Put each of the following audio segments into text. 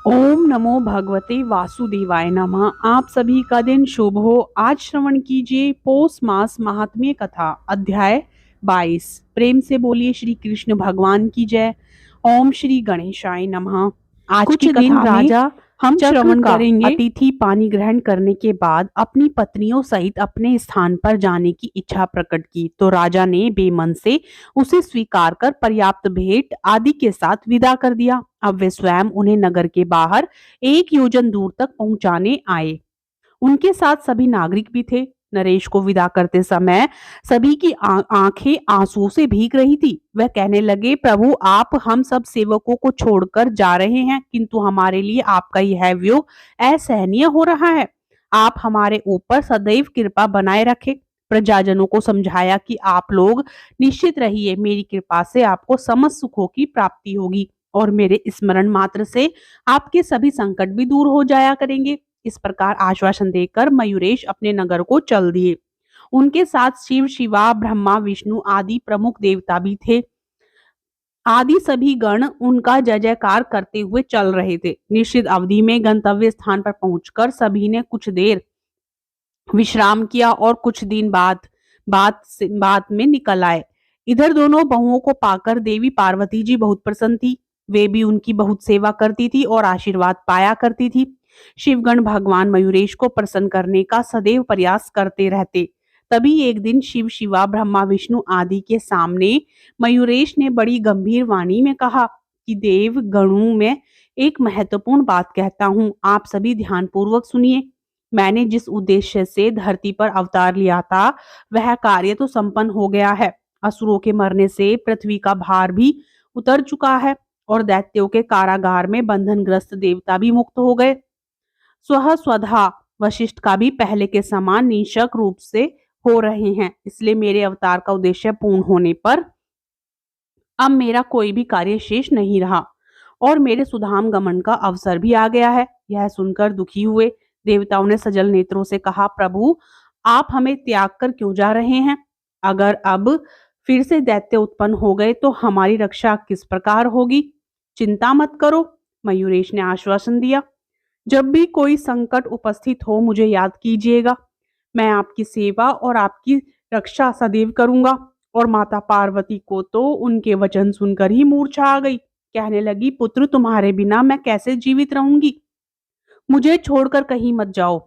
ओम नमो भगवते वासुदेवाय नमः। आप सभी का दिन शुभ हो। आज श्रवण कीजिए पौष मास महात्म्य कथा अध्याय 22। प्रेम से बोलिए श्री कृष्ण भगवान की जय। ओम श्री गणेशाय नमः। आज कुछ की दिन कथा में राजा हम चक्र श्रवण का करेंगे। अति अतिथि पानी ग्रहण करने के बाद अपनी पत्नियों सहित अपने स्थान पर जाने की इच्छा प्रकट की तो राजा ने बेमन से उसे स्वीकार कर पर्याप्त भेंट आदि के साथ विदा कर दिया। अब वे स्वयं उन्हें नगर के बाहर 1 योजन दूर तक पहुंचाने आए। उनके साथ सभी नागरिक भी थे। नरेश को विदा करते समय सभी की आंखें आंसुओं से भीग रही थी। वह कहने लगे, प्रभु आप हम सब सेवकों को छोड़कर जा रहे हैं, किंतु हमारे लिए आपका यह वियोग असहनीय हो रहा है। आप हमारे ऊपर सदैव कृपा बनाए रखें। प्रजाजनों को समझाया कि आप लोग निश्चित रहिए, मेरी कृपा से आपको समस्त सुखों की प्राप्ति होगी और मेरे स्मरण मात्र से आपके सभी संकट भी दूर हो जाया करेंगे। इस प्रकार आश्वासन देकर मयूरेश अपने नगर को चल दिए। उनके साथ शिव, शिवा, ब्रह्मा, विष्णु आदि प्रमुख देवता भी थे। आदि सभी गण उनका जय जयकार करते हुए चल रहे थे। निश्चित अवधि में गंतव्य स्थान पर पहुंचकर सभी ने कुछ देर विश्राम किया और कुछ दिन बाद में निकल आए। इधर दोनों बहुओं को पाकर देवी पार्वती जी बहुत प्रसन्न थी। वे भी उनकी बहुत सेवा करती थी और आशीर्वाद पाया करती थी। शिवगण भगवान मयूरेश को प्रसन्न करने का सदैव प्रयास करते रहते। तभी एक दिन शिव, शिवा, ब्रह्मा, विष्णु आदि के सामने मयूरेश ने बड़ी गंभीर वाणी में कहा कि देव गणों में एक महत्वपूर्ण बात कहता हूँ, आप सभी ध्यान पूर्वक सुनिए। मैंने जिस उद्देश्य से धरती पर अवतार लिया था वह कार्य तो संपन्न हो गया है। असुरों के मरने से पृथ्वी का भार भी उतर चुका है और दैत्यों के कारागार में बंधनग्रस्त देवता भी मुक्त हो गए। स्वधा वशिष्ठ का भी पहले के समान निश्चक रूप से हो रहे हैं। इसलिए मेरे अवतार का उद्देश्य पूर्ण होने पर अब मेरा कोई भी कार्य शेष नहीं रहा और मेरे सुधाम गमन का अवसर भी आ गया है। यह सुनकर दुखी हुए देवताओं ने सजल नेत्रों से कहा, प्रभु आप हमें त्याग कर क्यों जा रहे हैं? अगर अब फिर से दैत्य उत्पन्न हो गए तो हमारी रक्षा किस प्रकार होगी? चिंता मत करो, मयूरेश ने आश्वासन दिया। जब भी कोई संकट उपस्थित हो मुझे याद कीजिएगा। मैं आपकी सेवा और आपकी रक्षा सदैव करूंगा। और माता पार्वती को तो उनके वचन सुनकर ही मूर्छा आ गई। कहने लगी, पुत्र तुम्हारे बिना मैं कैसे जीवित रहूंगी? मुझे छोड़कर कहीं मत जाओ।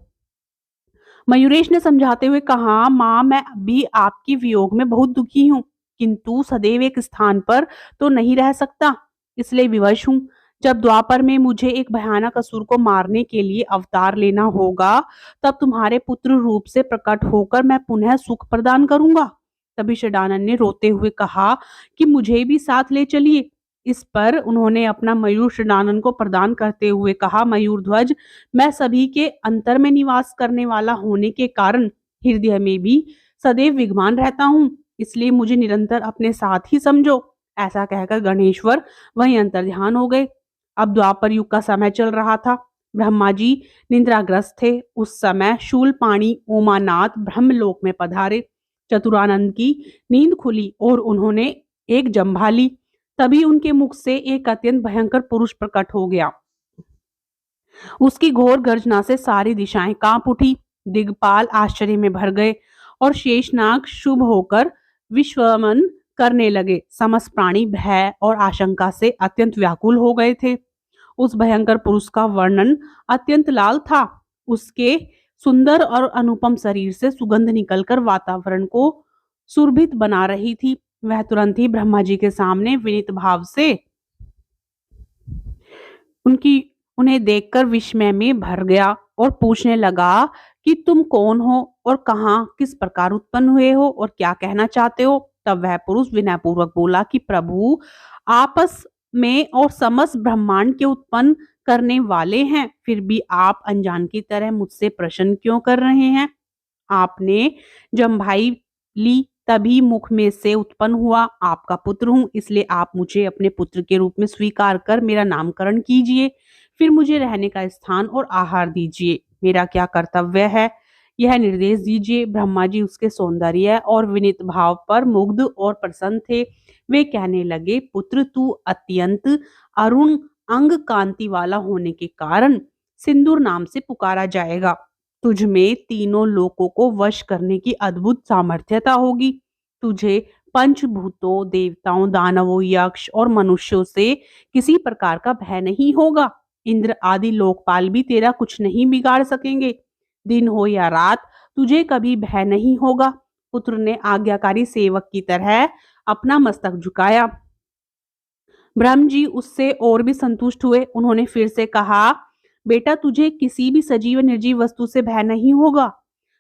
मयूरेश ने समझाते हुए कहा, माँ मैं भी आपकी वियोग में बहुत दुखी हूँ, किंतु सदैव एक स्थान पर तो नहीं रह सकता, इसलिए विवश हूँ। जब द्वापर में मुझे एक भयानक असुर को मारने के लिए अवतार लेना होगा, तब तुम्हारे पुत्र रूप से प्रकट होकर मैं पुनः सुख प्रदान करूंगा। तभी षडानन ने रोते हुए कहा कि मुझे भी साथ ले चलिए। इस पर उन्होंने अपना मयूर षडानन को प्रदान करते हुए कहा, मयूर ध्वज मैं सभी के अंतर में निवास करने वाला होने के कारण हृदय में भी सदैव विद्यमान रहता हूँ, इसलिए मुझे निरंतर अपने साथ ही समझो। ऐसा कहकर गणेश्वर वहीं अंतर्ध्यान हो गए। अब द्वापर युग का समय चल रहा था। ब्रह्मा जी निद्राग्रस्त थे। उस समय शूलपाणी उमानाथ ब्रह्मलोक में पधारे। चतुरानंद की नींद खुली और उन्होंने एक जंभा ली। तभी उनके मुख से एक अत्यंत भयंकर पुरुष प्रकट हो गया। उसकी घोर गर्जना से सारी दिशाएं कांप उठी। दिग्पाल आश्चर्य में भर गए और शेषनाग शुभ होकर विश्वमन करने लगे। समस्त प्राणी भय और आशंका से अत्यंत व्याकुल हो गए थे। उस भयंकर पुरुष का वर्णन अत्यंत लाल था। उसके सुंदर और अनुपम शरीर से सुगंध निकलकर वातावरण को सुरभित बना रही थी। वह तुरंत ही ब्रह्मा जी के सामने विनीत भाव से उनकी उन्हें देखकर विस्मय में भर गया और पूछने लगा कि तुम कौन हो और कहाँ किस प्रकार उत्पन्न हुए हो और क्या कहना चाहते हो? तब वह पुरुष विनयपूर्वक बोला कि प्रभु आपस में और समस्त ब्रह्मांड के उत्पन्न करने वाले हैं, फिर भी आप अनजान की तरह मुझसे प्रश्न क्यों कर रहे हैं? आपने जम्भाई ली तभी मुख में से उत्पन्न हुआ आपका पुत्र हूं, इसलिए आप मुझे अपने पुत्र के रूप में स्वीकार कर मेरा नामकरण कीजिए। फिर मुझे रहने का स्थान और आहार दीजिए। मेरा क्या कर्तव्य है यह निर्देश दीजिए। ब्रह्मा जी उसके सौंदर्य और विनीत भाव पर मुग्ध और प्रसन्न थे। वे कहने लगे, पुत्र तू अत्यंत अरुण अंग कांति वाला होने के कारण सिंदूर नाम से पुकारा जाएगा। तुझ में तीनों लोकों को वश करने की अद्भुत सामर्थ्यता होगी। तुझे पंचभूतों, देवताओं, दानवों, यक्ष और मनुष्यों से किसी प्रकार का भय नहीं होगा। इंद्र आदि लोकपाल भी तेरा कुछ नहीं बिगाड़ सकेंगे। दिन हो या रात, तुझे कभी भय नहीं होगा। पुत्र ने आज्ञाकारी सेवक की तरह अपना मस्तक झुकाया। ब्रह्म जी उससे और भी संतुष्ट हुए। उन्होंने फिर से कहा, बेटा, तुझे किसी भी सजीव निर्जीव वस्तु से भय नहीं होगा।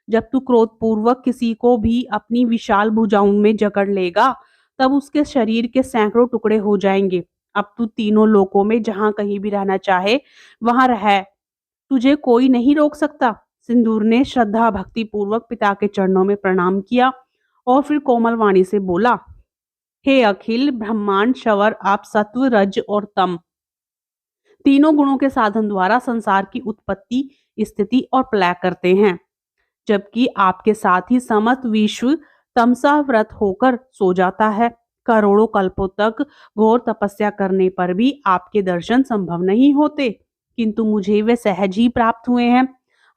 जब तू क्रोधपूर्वक किसी को भी अपनी विशाल भुजाओं में जकड़ लेगा, तब उसके शरीर के सैकड़ों टुकड़े हो जाएंगे। अब तू तीनों लोकों में जहां कहीं भी रहना चाहे वहां रह, तुझे कोई नहीं रोक सकता। सिंदूर ने श्रद्धा भक्ति पूर्वक पिता के चरणों में प्रणाम किया और फिर कोमल वाणी से बोला, हे अखिल ब्रह्मांड शवर, आप सत्व, रज और तम तीनों गुणों के साधन द्वारा संसार की उत्पत्ति, स्थिति और प्रलय करते हैं, जबकि आपके साथ ही समस्त विश्व तमसाव्रत होकर सो जाता है। करोड़ों कल्पों तक घोर तपस्या करने पर भी आपके दर्शन संभव नहीं होते, किंतु मुझे वे सहज ही प्राप्त हुए हैं।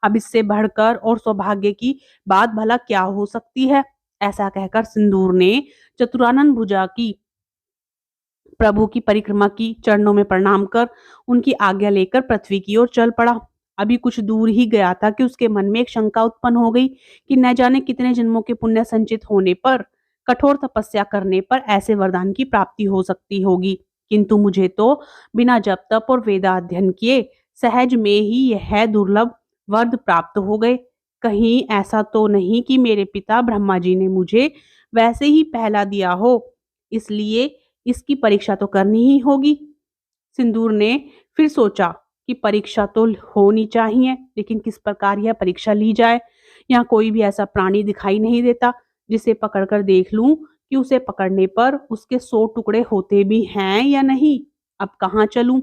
अब इससे बढ़कर और सौभाग्य की बात भला क्या हो सकती है। ऐसा कहकर सिंदूर ने चतुरानन भुजा की प्रभु की परिक्रमा की, चरणों में प्रणाम कर उनकी आज्ञा लेकर पृथ्वी की ओर चल पड़ा। अभी कुछ दूर ही गया था कि उसके मन में एक शंका उत्पन्न हो गई कि न जाने कितने जन्मों के पुण्य संचित होने पर, कठोर तपस्या करने पर ऐसे वरदान की प्राप्ति हो सकती होगी, किंतु मुझे तो बिना जप तप और वेदाध्ययन किए सहज में ही यह दुर्लभ वर प्राप्त हो गए। कहीं ऐसा तो नहीं कि मेरे पिता ब्रह्मा जी ने मुझे वैसे ही पहला दिया हो, इसलिए इसकी परीक्षा तो करनी ही होगी। सिंदूर ने फिर सोचा कि परीक्षा तो होनी चाहिए, लेकिन किस प्रकार यह परीक्षा ली जाए। यहाँ कोई भी ऐसा प्राणी दिखाई नहीं देता जिसे पकड़कर देख लूं कि उसे पकड़ने पर उसके 100 टुकड़े होते भी हैं या नहीं। अब कहाँ चलूं?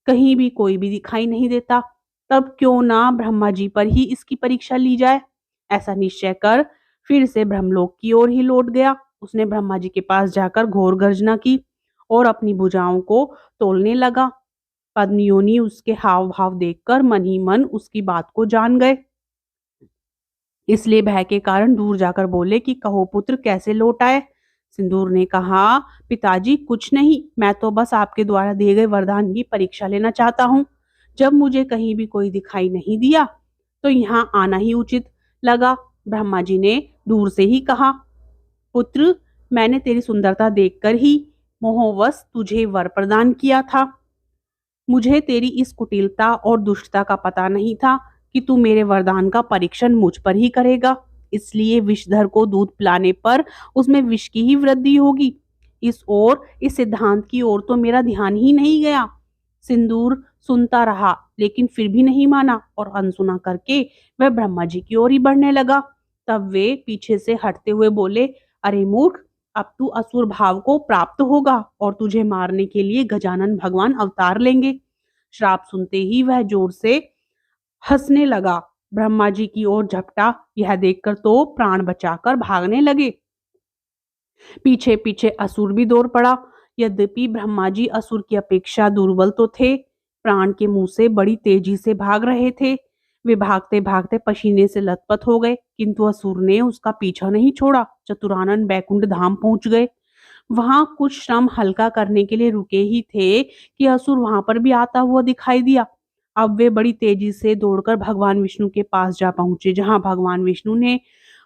कहीं भी कोई भी दिखाई नहीं देता। तब क्यों ना ब्रह्मा जी पर ही इसकी परीक्षा ली जाए। ऐसा निश्चय कर फिर से ब्रह्मलोक की ओर ही लौट गया। उसने ब्रह्मा जी के पास जाकर घोर गर्जना की और अपनी भुजाओं को तोलने लगा। पद्मियोनी उसके हाव भाव देखकर मन ही मन उसकी बात को जान गए, इसलिए भय के कारण दूर जाकर बोले कि कहो पुत्र, कैसे लौट आए। सिंदूर ने कहा, पिताजी कुछ नहीं, मैं तो बस आपके द्वारा दिए गए वरदान की परीक्षा लेना चाहता हूँ। जब मुझे कहीं भी कोई दिखाई नहीं दिया तो यहाँ आना ही उचित लगा। ब्रह्मा जी ने दूर से ही कहा, पुत्र, मैंने तेरी सुंदरता देखकर ही मोहवश तुझे वर प्रदान किया था। मुझे तेरी इस कुटिलता और दुष्टता का पता नहीं था कि तू मेरे वरदान का परीक्षण मुझ पर ही करेगा, इसलिए विषधर को दूध पिलाने पर उसमें विष की ही वृद्धि होगी। इस सिद्धांत की ओर तो मेरा ध्यान ही नहीं गया। सिंदूर सुनता रहा लेकिन फिर भी नहीं माना और अनसुना करके वह ब्रह्मा जी की ओर ही बढ़ने लगा। तब वे पीछे से हटते हुए बोले, अरे मूर्ख, अब तू असुर भाव को प्राप्त होगा और तुझे मारने के लिए गजानन भगवान अवतार लेंगे। श्राप सुनते ही वह जोर से हंसने लगा। ब्रह्मा जी की ओर झपटा। यह देखकर तो प्राण बचाकर भागने लगे। पीछे पीछे असुर भी दौड़ पड़ा। यद्यपि ब्रह्मा जी असुर की अपेक्षा दुर्बल तो थे, प्राण के मुंह से बड़ी तेजी से भाग रहे थे। वे भागते भागते पसीने से लथपथ हो गए, किंतु असुर ने उसका पीछा नहीं छोड़ा। चतुरानन बैकुंठ धाम पहुंच गए। वहां कुछ श्रम हल्का करने के लिए रुके ही थे कि असुर वहां पर भी आता हुआ दिखाई दिया। अब वे बड़ी तेजी से दौड़कर भगवान विष्णु के पास जा पहुंचे, जहां भगवान विष्णु ने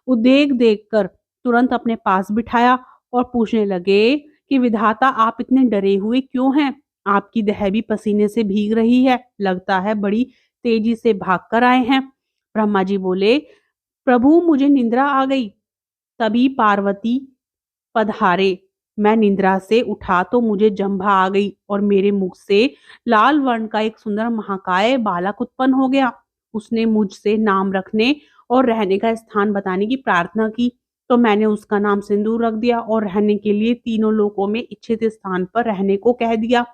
उद्वेग देखकर तुरंत अपने पास बिठाया और पूछने लगे कि विधाता, आप इतने डरे हुए क्यों हैं? आपकी देह भी पसीने से भीग रही है, लगता है बड़ी तेजी से भाग कर आए हैं। ब्रह्मा जी बोले, प्रभु, मुझे निंद्रा आ गई। तभी पार्वती पधारे। मैं निंद्रा से उठा तो मुझे जंभा आ गई और मेरे मुख से लाल वर्ण का एक सुंदर महाकाय बालक उत्पन्न हो गया। उसने मुझसे नाम रखने और रहने का स्थान बताने की प्रार्थना की, तो मैंने उसका नाम सिंदूर रख दिया और रहने के लिए तीनों लोकों में इच्छित स्थान पर रहने को कह दिया।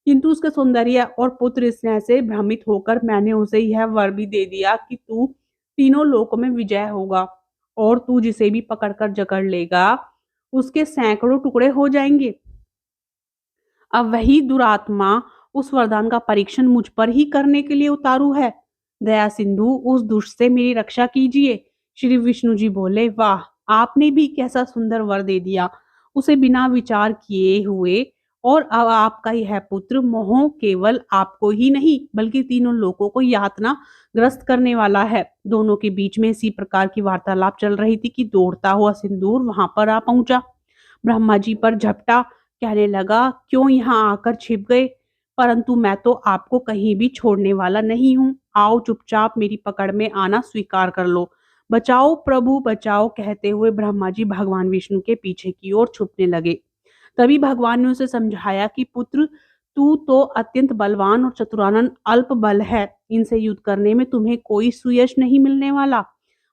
किंतु उसके सौंदर्य और पुत्र स्नेह से भ्रमित होकर मैंने उसे यह वर भी दे दिया कि तू तीनों लोकों में विजय होगा और तू जिसे भी पकड़कर जकड़ लेगा उसके सैकड़ों टुकड़े हो जाएंगे। अब वही दुरात्मा उस वरदान का परीक्षण मुझ पर ही करने के लिए उतारू है। दया सिंधु उस दुष्ट से मेरी रक्षा कीजिए। श्री विष्णु जी बोले, वाह, आपने भी कैसा सुंदर वर दे दिया। उसे बिना विचार किए हुए, और अब आपका यह पुत्र मोह केवल आपको ही नहीं बल्कि तीनों लोगों को यातना ग्रस्त करने वाला है। दोनों के बीच में इसी प्रकार की वार्तालाप चल रही थी कि दौड़ता हुआ सिंदूर वहां पर आ पहुंचा। ब्रह्मा जी पर झपटा, कहने लगा, क्यों यहाँ आकर छिप गए? परंतु मैं तो आपको कहीं भी छोड़ने वाला नहीं हूँ। आओ, चुपचाप मेरी पकड़ में आना स्वीकार कर लो। बचाओ प्रभु बचाओ, कहते हुए ब्रह्मा जी भगवान विष्णु के पीछे की ओर छुपने लगे। तभी भगवान ने उसे समझाया कि पुत्र, तू तो अत्यंत बलवान और चतुरानन अल्प बल है। इनसे युद्ध करने में तुम्हें कोई सुयश नहीं मिलने वाला,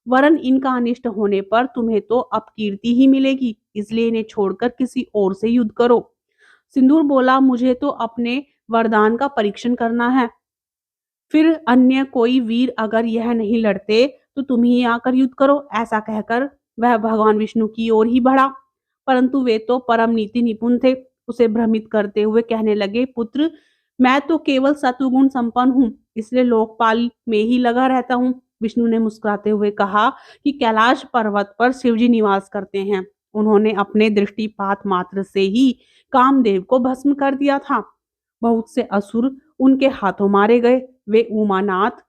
वरन इनका अनिष्ट होने पर तुम्हें तो अपकीर्ति ही मिलेगी। इसलिए इन्हें छोड़कर किसी और से युद्ध करो। सिंदूर बोला, मुझे तो अपने वरदान का परीक्षण करना है। फिर अन्य कोई वीर अगर यह नहीं लड़ते तो तुम ही आकर युद्ध करो। ऐसा कहकर वह भगवान विष्णु की ओर ही बढ़ा, परंतु वे तो परम नीति निपुण थे। उसे भ्रमित करते हुए कहने लगे, पुत्र, मैं तो केवल सतुगुण संपन्न हूँ, इसलिए लोकपाल में ही लगा रहता हूँ। विष्णु ने मुस्कुराते हुए कहा कि कैलाश पर्वत पर शिवजी निवास करते हैं। उन्होंने अपने दृष्टिपात मात्र से ही कामदेव को भस्म कर दिया था। बहुत से असुर उनके हाथों मारे गए। वे उमानाथ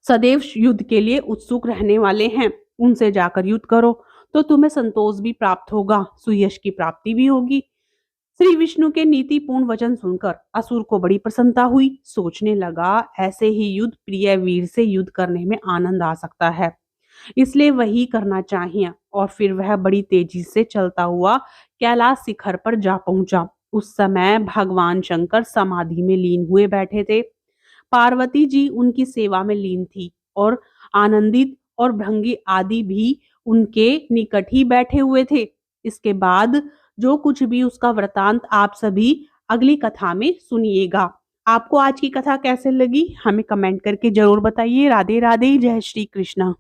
सदैव युद्ध के लिए उत्सुक रहने वाले हैं। उनसे जाकर युद्ध करो तो तुम्हें संतोष भी प्राप्त होगा, सुयश की प्राप्ति भी होगी। श्री विष्णु के नीतिपूर्ण वचन सुनकर असुर को बड़ी प्रसन्नता हुई। सोचने लगा, ऐसे ही युद्ध प्रिय वीर से युद्ध करने में आनंद आ सकता है, इसलिए वही करना चाहिए। और फिर वह बड़ी तेजी से चलता हुआ कैलाश शिखर पर जा पहुंचा। उस समय भगवान शंकर समाधि में लीन हुए बैठे थे। पार्वती जी उनकी सेवा में लीन थी और आनंदित और भृंगी आदि भी उनके निकट ही बैठे हुए थे। इसके बाद जो कुछ भी उसका वृतांत आप सभी अगली कथा में सुनिएगा। आपको आज की कथा कैसे लगी हमें कमेंट करके जरूर बताइए। राधे राधे, जय श्री कृष्ण।